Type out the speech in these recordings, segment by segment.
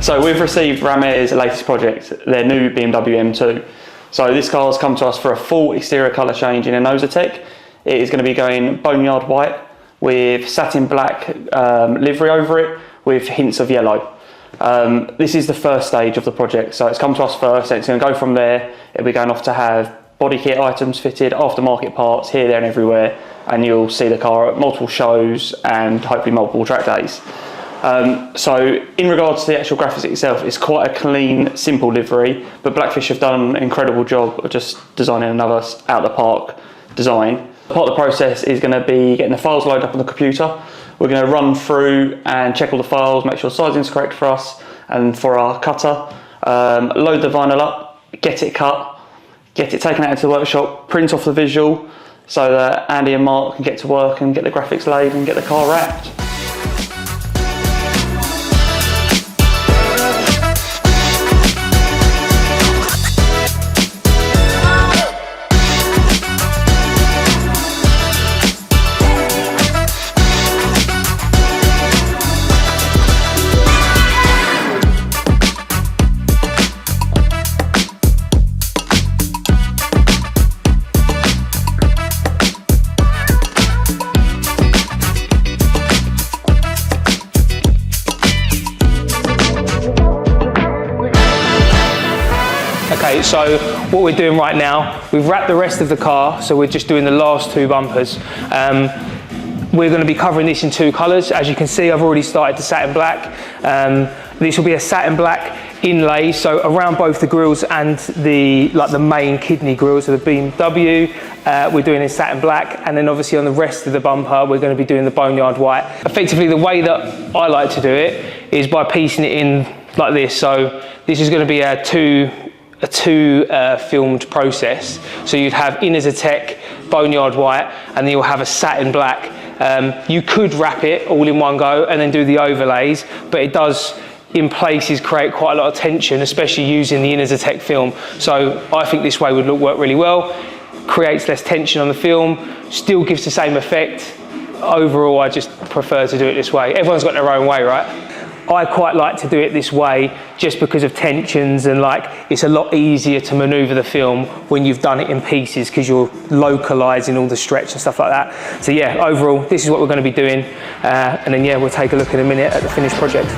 So we've received Ramir's latest project, their new BMW M2. So this car has come to us for a full exterior colour change in a Nosotech. It is going to be going boneyard white with satin black livery over it with hints of yellow. This is the first stage of the project, so it's come to us first and it's going to go from there. It'll be going off to have body kit items fitted, aftermarket parts here, there and everywhere, and you'll see the car at multiple shows and hopefully multiple track days. So in regards to the actual graphics itself, it's quite a clean, simple livery, but Blackfish have done an incredible job of just designing another out of the park design. Part of the process is going to be getting the files loaded up on the computer. We're going to run through and check all the files, make sure the sizing is correct for us and for our cutter, load the vinyl up, get it cut, get it taken out into the workshop, print off the visual so that Andy and Mark can get to work and get the graphics laid and get the car wrapped. Okay, so what we're doing right now, we've wrapped the rest of the car, so we're just doing the last two bumpers. We're going to be covering this in two colours. As you can see, I've already started the satin black. This will be a satin black inlay, so around both the grills and the main kidney grills of the BMW, we're doing in satin black, and then obviously on the rest of the bumper, we're going to be doing the boneyard white. Effectively, the way that I like to do it is by piecing it in like this. So this is going to be a two filmed process. So you'd have Inazatec boneyard white, and then you'll have a satin black. You could wrap it all in one go and then do the overlays, but it does in places create quite a lot of tension, especially using the Inazatec film. So I think this way would work really well, creates less tension on the film, still gives the same effect. Overall, I just prefer to do it this way. Everyone's got their own way, right? I quite like to do it this way just because of tensions, and it's a lot easier to maneuver the film when you've done it in pieces because you're localizing all the stretch and stuff like that. So yeah, overall, this is what we're going to be doing. And then yeah, we'll take a look in a minute at the finished project.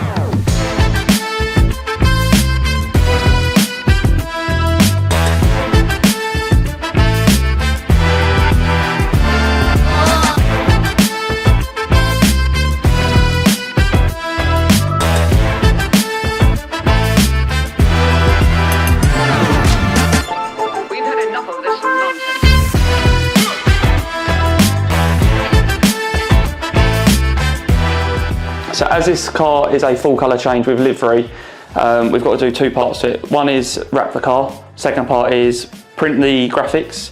So as this car is a full colour change with livery, we've got to do two parts to it. One is wrap the car, second part is print the graphics,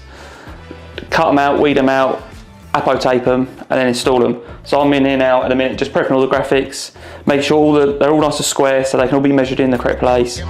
cut them out, weed them out, apotape them and then install them. So I'm in here now at a minute just prepping all the graphics, make sure they're all nice and square so they can all be measured in the correct place.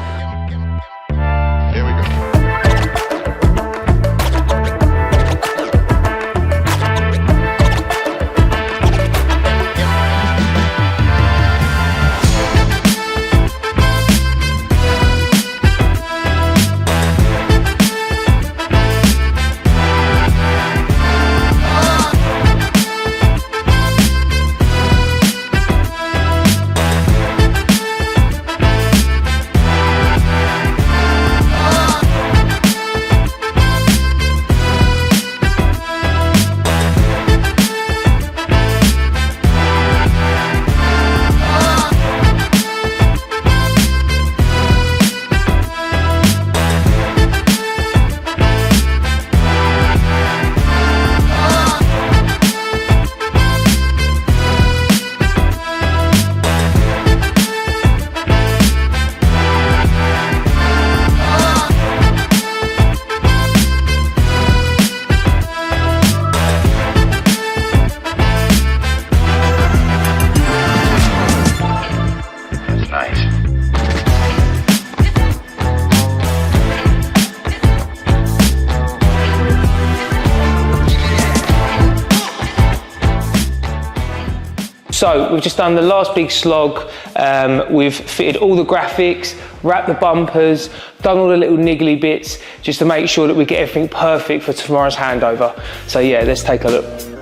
So we've just done the last big slog. We've fitted all the graphics, wrapped the bumpers, done all the little niggly bits, just to make sure that we get everything perfect for tomorrow's handover. So yeah, let's take a look.